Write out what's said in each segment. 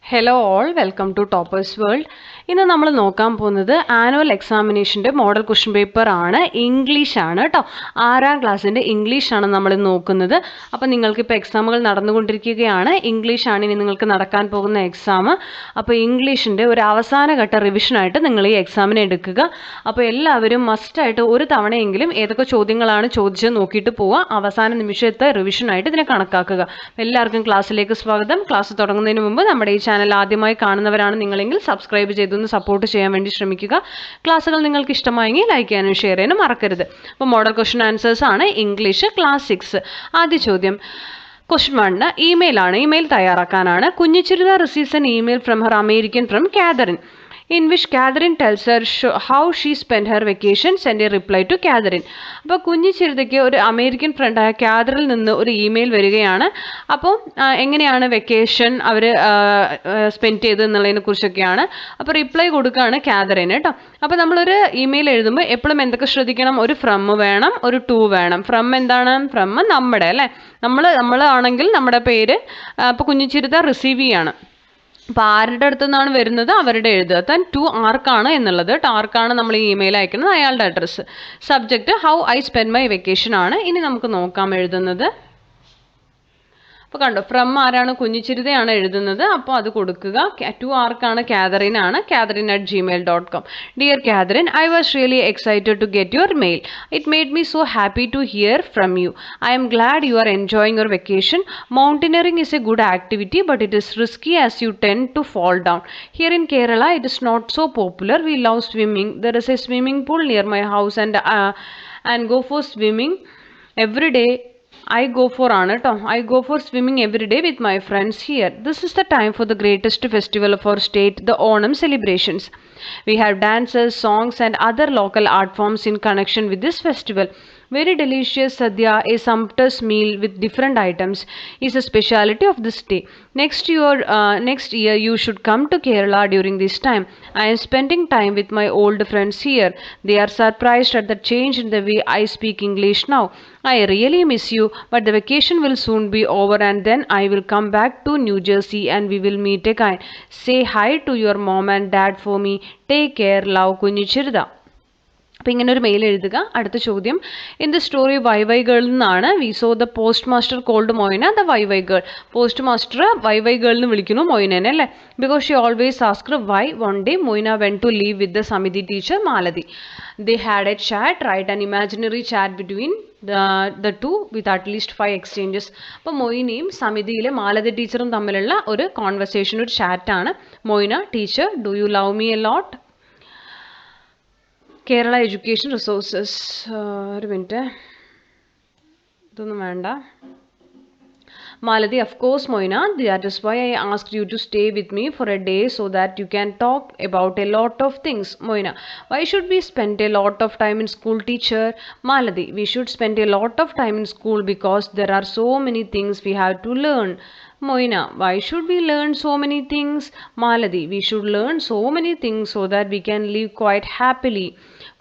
Hello all welcome to toppers world. ഇന്ന് നമ്മൾ നോക്കാൻ പോകുന്നത് ആനുവൽ എക്സാമിനേഷൻ്റെ മോഡൽ ക്വസ്റ്റ്യൻ പേപ്പർ ആണ്. ഇംഗ്ലീഷാണ് കേട്ടോ. 6ാം ക്ലാസ്സിൻ്റെ ഇംഗ്ലീഷാണ് നമ്മൾ നോക്കുന്നത്. അപ്പോൾ നിങ്ങൾക്കിപ്പോൾ എക്സാമുകൾ നടന്നുകൊണ്ടിരിക്കുകയാണ്. ഇംഗ്ലീഷാണ് ഇനി നിങ്ങൾക്ക് നടക്കാൻ പോകുന്ന എക്സാം. അപ്പോൾ ഇംഗ്ലീഷിൻ്റെ ഒരു അവസാനഘട്ട റിവിഷനായിട്ട് നിങ്ങൾ ഈ എക്സാമിനെ എടുക്കുക. അപ്പോൾ എല്ലാവരും മസ്റ്റായിട്ട് ഒരു തവണയെങ്കിലും ഏതൊക്കെ ചോദ്യങ്ങളാണ് ചോദിച്ചത് നോക്കിയിട്ട് പോവുക. അവസാന നിമിഷത്തെ റിവിഷനായിട്ട് ഇതിനെ കണക്കാക്കുക. എല്ലാവർക്കും ക്ലാസ്സിലേക്ക് സ്വാഗതം. ക്ലാസ് തുടങ്ങുന്നതിന് മുമ്പ് നമ്മുടെ ഈ ചാനൽ ആദ്യമായി കാണുന്നവരാണ് നിങ്ങളെങ്കിൽ സബ്സ്ക്രൈബ് ചെയ്തൊന്ന് സപ്പോർട്ട് ചെയ്യാൻ വേണ്ടി ശ്രമിക്കുക. ക്ലാസ്സുകൾ നിങ്ങൾക്ക് ഇഷ്ടമായെങ്കിൽ ലൈക്ക് ചെയ്യാനും ഷെയർ ചെയ്യാനും മറക്കരുത്. അപ്പോൾ മോഡൽ ക്വസ്റ്റ്യൻ ആൻസേഴ്സ് ആണ് ഇംഗ്ലീഷ് ക്ലാസ് 6. ആദ്യ ചോദ്യം ക്വസ്റ്റ്യൻ 1 ഇമെയിലാണ്. ഇമെയിൽ തയ്യാറാക്കാനാണ്. Kunjichirutha receives an email from her American from Catherine in which Catherine tells her how she spent her vacation. Send a reply to Catherine. അപ്പോൾ കുഞ്ഞിച്ചിരുതയ്ക്ക് ഒരു അമേരിക്കൻ ഫ്രണ്ടായ കാതറിൽ നിന്ന് ഒരു email വരികയാണ്. അപ്പോൾ എങ്ങനെയാണ് വെക്കേഷൻ അവർ സ്പെൻഡ് ചെയ്തത് എന്നുള്ളതിനെ കുറിച്ചൊക്കെയാണ്. അപ്പോൾ റിപ്ലൈ കൊടുക്കുകയാണ് കാതറിന് കേട്ടോ. അപ്പോൾ നമ്മളൊരു ഇമെയിൽ എഴുതുമ്പോൾ എപ്പോഴും എന്തൊക്കെ ശ്രദ്ധിക്കണം? ഒരു ഫ്രം വേണം, ഒരു ടു വേണം. ഫ്രം എന്താണ്? ഫ്രം നമ്മുടെ അല്ലേ, നമ്മളാണെങ്കിൽ നമ്മുടെ പേര്. അപ്പോൾ കുഞ്ഞിച്ചിരുത റിസീവ് ചെയ്യാണ്. അപ്പോൾ ആരുടെ അടുത്തു നിന്നാണ് വരുന്നത് അവരുടെ എഴുതുക. താൻ ടു ആർക്കാണ് എന്നുള്ളത്. ആർക്കാണ് നമ്മൾ ഈ ഇമെയിൽ അയക്കുന്നത് അയാളുടെ address. Subject how I spend my vacation ആണ്. ഇനി നമുക്ക് നോക്കാം എഴുതുന്നത്. അപ്പോൾ കണ്ടോ, ഫ്രം ആരാണ്? കുഞ്ഞിച്ചിരുതയാണ് എഴുതുന്നത്. അപ്പോൾ അത് കൊടുക്കുക. ടു ആർക്കാണ്? കാതറിനാണ്. catherine@gmail.com. Dear Catherine, I was really excited to get your mail. It made me so happy to hear from you. I am glad you are enjoying your vacation. Mountaineering is a good activity, but it is risky as you tend to fall down. Here in Kerala, it is not so popular. We love swimming. There is a swimming pool near my house and go for swimming every day. I go for swimming every day with my friends here. This is the time for the greatest festival of our state, the Onam celebrations. We have dances, songs and other local art forms in connection with this festival. Very delicious sadhya, a sumptuous meal with different items, is a speciality of this day. Next year you should come to Kerala during this time. I am spending time with my old friends here. They are surprised at the change in the way I speak English now. I really miss you, but the vacation will soon be over and then I will come back to New Jersey and we will meet again. Say hi to your mom and dad for me. Take care. Love, Kunjichirutha. അപ്പോൾ ഇങ്ങനെ ഒരു mail എഴുതുക. അടുത്ത ചോദ്യം, in the story why girl എന്നാണ്. We saw the post master called Moyna the why girl. Post master why girl എന്ന് വിളിക്കുന്നു മൊയ്നനെ അല്ലേ. Because she always asked why. One day Moyna went to leave with the Samiti teacher Malati. They had a chat. Write an imaginary chat between the two with at least 5 exchanges. അപ്പോൾ മൊയ്നയും സമിതിയിലെ മാലതി ടീച്ചറും തമ്മിലുള്ള ഒരു conversation, ഒരു ചാറ്റാണ്. Moyna, teacher, do you love me a lot? Kerala education resources. ഒരു minute, ഇതൊന്നും വേണ്ട. Maladi, of course, Moina. That is why I asked you to stay with me for a day so that you can talk about a lot of things. Moina, why should we spend a lot of time in school, teacher? Maladi, we should spend a lot of time in school because there are so many things we have to learn. Moina, why should we learn so many things? Maladi, we should learn so many things so that we can live quite happily.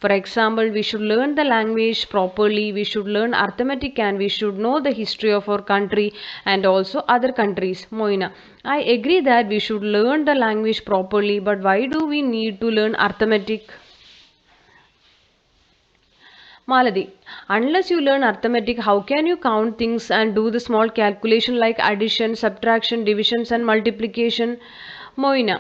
For example, we should learn the language properly, we should learn arithmetic and we should know the history of our country and also other countries. Moina, I agree that we should learn the language properly, but why do we need to learn arithmetic? Maladi, unless you learn arithmetic, how can you count things and do the small calculation like addition, subtraction, divisions and multiplication? Moina,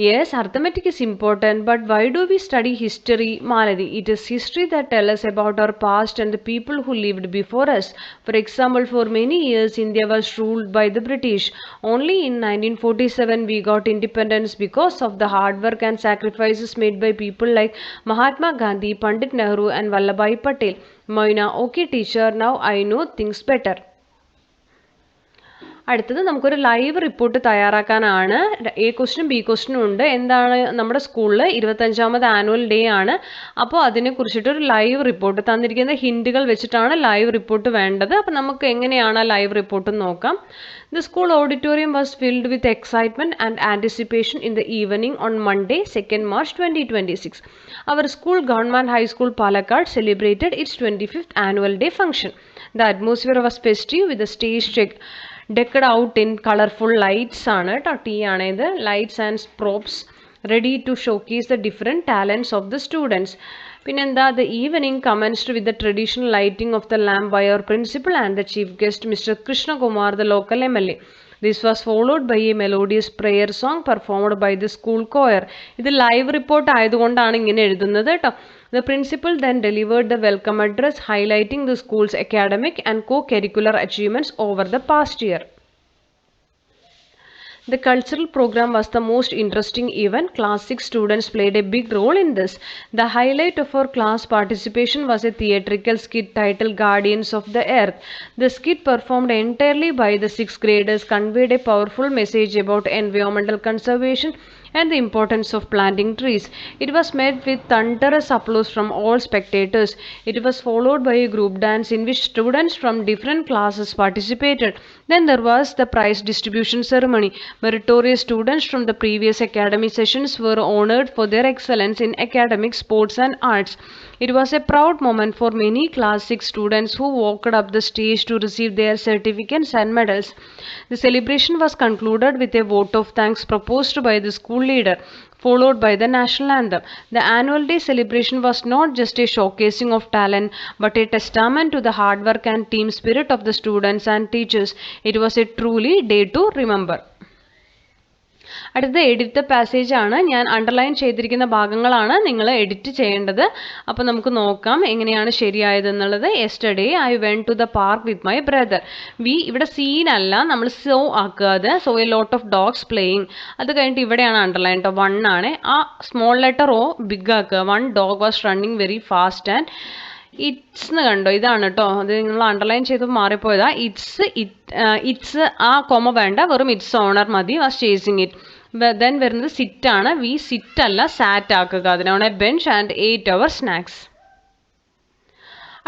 yes, arithmetic is important, but why do we study history? Maladi, it is history that tells us about our past and the people who lived before us. For example, for many years India was ruled by the British. Only in 1947 we got independence because of the hard work and sacrifices made by people like Mahatma Gandhi, Pandit Nehru and Vallabhbhai Patel. Moina, okay teacher, now I know things better. അടുത്തത് നമുക്കൊരു live report തയ്യാറാക്കാനാണ്. A ക്വസ്റ്റിനും B ക്വസ്റ്റിനും ഉണ്ട്. എന്താണ്, നമ്മുടെ സ്കൂളിൽ 25ാമത് annual day ആണ്. അപ്പോൾ അതിനെക്കുറിച്ചിട്ടൊരു live report തന്നിരിക്കുന്ന ഹിൻറ്റുകൾ വെച്ചിട്ടാണ് ലൈവ് റിപ്പോർട്ട് വേണ്ടത്. അപ്പോൾ നമുക്ക് എങ്ങനെയാണ് ലൈവ് റിപ്പോർട്ട് നോക്കാം. The school auditorium was filled with excitement and anticipation in the evening on Monday, 2nd March 2026. Our school, Government High School Palakkad, celebrated its 25th annual day function. The atmosphere was festive with the stage Decked out in colorful lights ആണ് കേട്ടോ. T ആണ് ഇത്. Lights and props ready to showcase the different talents of the students. പിന്നെന്താ, the evening commenced with the traditional lighting of the lamp by our principal and the chief guest, Mr. Krishna Kumar, the local MLA. This was followed by a melodious prayer song performed by the school choir. ഇത് live report ആയതുകൊണ്ടാണ് ഇങ്ങനെ എഴുതുന്നത് കേട്ടോ. The principal then delivered the welcome address highlighting the school's academic and co-curricular achievements over the past year. The cultural program was the most interesting event. Class 6 students played a big role in this. The highlight of our class participation was a theatrical skit titled Guardians of the Earth. The skit, performed entirely by the 6th graders, conveyed a powerful message about environmental conservation and the importance of planting trees. It was met with thunderous applause from all spectators. It was followed by a group dance in which students from different classes participated. Then there was the prize distribution ceremony. Meritorious students from the previous academic sessions were honored for their excellence in academic, sports and arts. It was a proud moment for many class 6 students who walked up the stage to receive their certificates and medals. The celebration was concluded with a vote of thanks proposed by the school leader, followed by the national anthem. The annual day celebration was not just a showcasing of talent, but a testament to the hard work and team spirit of the students and teachers. It was a truly day to remember. അടുത്ത edit passage ആണ്. ഞാൻ underline ചെയ്തിരിക്കുന്ന ഭാഗങ്ങളാണ് നിങ്ങൾ edit ചെയ്യേണ്ടത്. അപ്പോൾ നമുക്ക് നോക്കാം എങ്ങനെയാണ് ശരിയായതെന്നുള്ളത്. Yesterday I went to the park with my brother. ഇവിടെ സീൻ അല്ല, നമ്മൾ സോ ആക്കുക. അത് saw a lot of dogs playing. അത് കഴിഞ്ഞിട്ട് ഇവിടെയാണ് അണ്ടർലൈൻ കേട്ടോ. 1 ആണ്. ആ സ്മോൾ ലെറ്റർ ഓ ബിഗ് ആക്കുക. 1 dog was running very fast and it's കണ്ടോ, ഇതാണ് കേട്ടോ. അത് നിങ്ങൾ അണ്ടർലൈൻ ചെയ്ത് മാറിപ്പോയതാ. ഇറ്റ്സ് ആ കൊമ വേണ്ട, വെറും ഇറ്റ്സ് ഓണർ മതി. Was chasing it. ദെൻ വരുന്നത് സിറ്റ് ആണ്. വി സിറ്റ് അല്ല, സാറ്റ് ആക്കുക. അതിനാണ് ബെഞ്ച് ആൻഡ് 8 അവർ സ്നാക്സ്.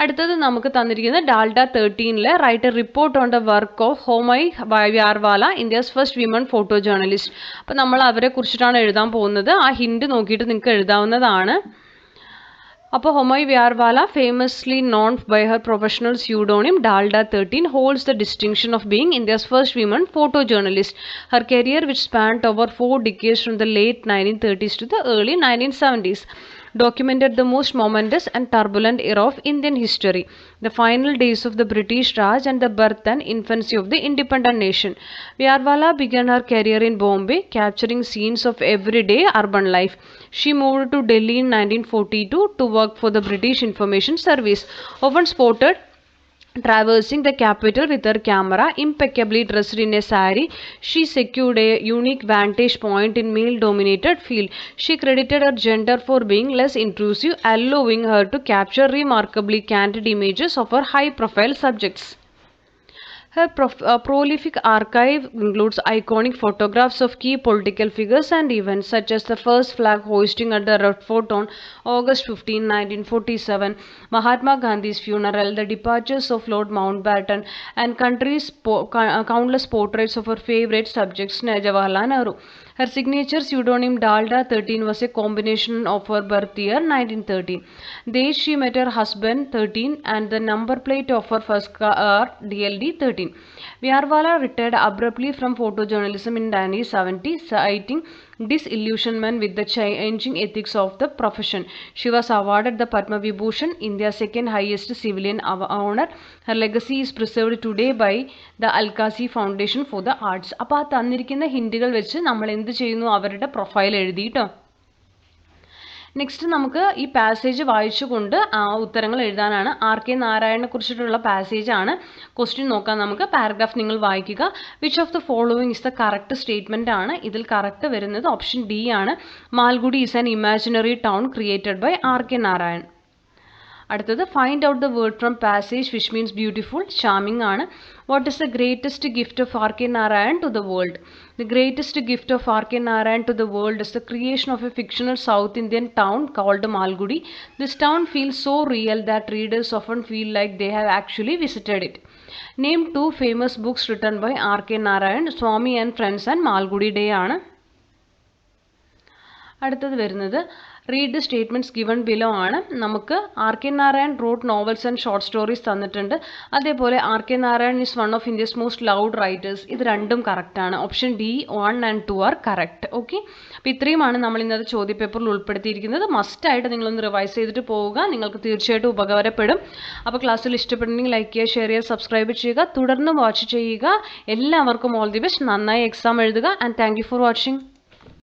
അടുത്തത് നമുക്ക് തന്നിരിക്കുന്നത് ഡാൽഡ 13 write a report on the work of Homai Vyarawalla, India's first women photo journalist. അപ്പോൾ നമ്മൾ അവരെ കുറിച്ചിട്ടാണ് എഴുതാൻ പോകുന്നത്. ആ ഹിന്റ് നോക്കിയിട്ട് നിങ്ങൾക്ക് എഴുതാവുന്നതാണ്. അപ്പോൾ ഹൊമൈ വ്യാർവാല, famously known by her professional pseudonym Dalda 13, holds the distinction of being India's first women photojournalist. Her career, which spanned over 4 decades from the late 1930s to the early 1970s, documented the most momentous and turbulent era of Indian history, the final days of the British Raj and the birth and infancy of the independent nation. Vyarwala began her career in Bombay, capturing scenes of everyday urban life. She moved to Delhi in 1942 to work for the British Information Service, often spotted traversing the capital with her camera. Impeccably dressed in a sari, she secured a unique vantage point in male-dominated field. She credited her gender for being less intrusive, allowing her to capture remarkably candid images of her high-profile subjects. Her prolific archive includes iconic photographs of key political figures and events such as the first flag hoisting at the Red Fort on August 15, 1947, Mahatma Gandhi's funeral, the departures of Lord Mountbatten, and countless portraits of her favorite subjects, Jawaharlal Nehru. Her signature pseudonym Dalda 13 was a combination of her birth year 1913, the age she met her husband 13, and the number plate of her first car DLD 13. Vyarwala retired abruptly from photojournalism in 1970, citing disillusionment with the changing ethics of the profession. She was awarded the Padma Vibhushan, India's second highest civilian honor. Her legacy is preserved today by the Al-Kazi Foundation for the Arts. അപ്പോൾ ആ തന്നിരിക്കുന്ന ഹിൻറ്റുകൾ വെച്ച് നമ്മൾ എന്ത് ചെയ്യുന്നു, അവരുടെ profile എഴുതിയിട്ടോ. Next നമുക്ക് ഈ പാസേജ് വായിച്ചുകൊണ്ട് ഉത്തരങ്ങൾ എഴുതാനാണ്. ആർ കെ നാരായണനെ കുറിച്ചിട്ടുള്ള പാസേജ് ആണ്. ക്വസ്റ്റ്യൻ നോക്കാം നമുക്ക്. പാരഗ്രാഫ് നിങ്ങൾ വായിക്കുക. Which of the following is the correct statement ആണ്. ഇതിൽ കറക്റ്റ് വരുന്നത് ഓപ്ഷൻ ഡി ആണ്. Malgudi is an imaginary town created by R K Narayan. അടുത്തത് find out the word from passage which means beautiful, charming ആണ്. What is the greatest gift of R.K. Narayan to the world? The greatest gift of R.K. Narayan to the world is the creation of a fictional South Indian town called Malgudi. This town feels so real that readers often feel like they have actually visited it. Name 2 famous books written by R.K. Narayan, Swami and Friends and Malgudi Day ആണ്. അടുത്തത് വരുന്നത് read the statements given below ആണ്. നമുക്ക് R K Narayan wrote novels and short stories തന്നിട്ടുണ്ട്. അതേപോലെ R K Narayan is one of India's most loved writers. ഇത് രണ്ടും കറക്റ്റാണ്. Option D 1 and 2 are correct. Okay, അപ്പോൾ ഇത്രയുമാണ് നമ്മൾ ഇന്നത്തെ ചോദ്യപേപ്പറിൽ ഉൾപ്പെടുത്തിയിരിക്കുന്നത്. മസ്റ്റായിട്ട് നിങ്ങളൊന്ന് റിവൈസ് ചെയ്തിട്ട് പോവുക. നിങ്ങൾക്ക് തീർച്ചയായിട്ടും ഉപകാരപ്പെടും. അപ്പോൾ ക്ലാസ്സിൽ ഇഷ്ടപ്പെടുന്നെങ്കിൽ ലൈക്ക് ചെയ്യുക, ഷെയർ ചെയ്യുക, സബ്സ്ക്രൈബ് ചെയ്യുക, തുടർന്ന് വാച്ച് ചെയ്യുക. എല്ലാവർക്കും ഓൾ ദി ബെസ്റ്റ്. നന്നായി എക്സാം എഴുതുക. And thank you for watching.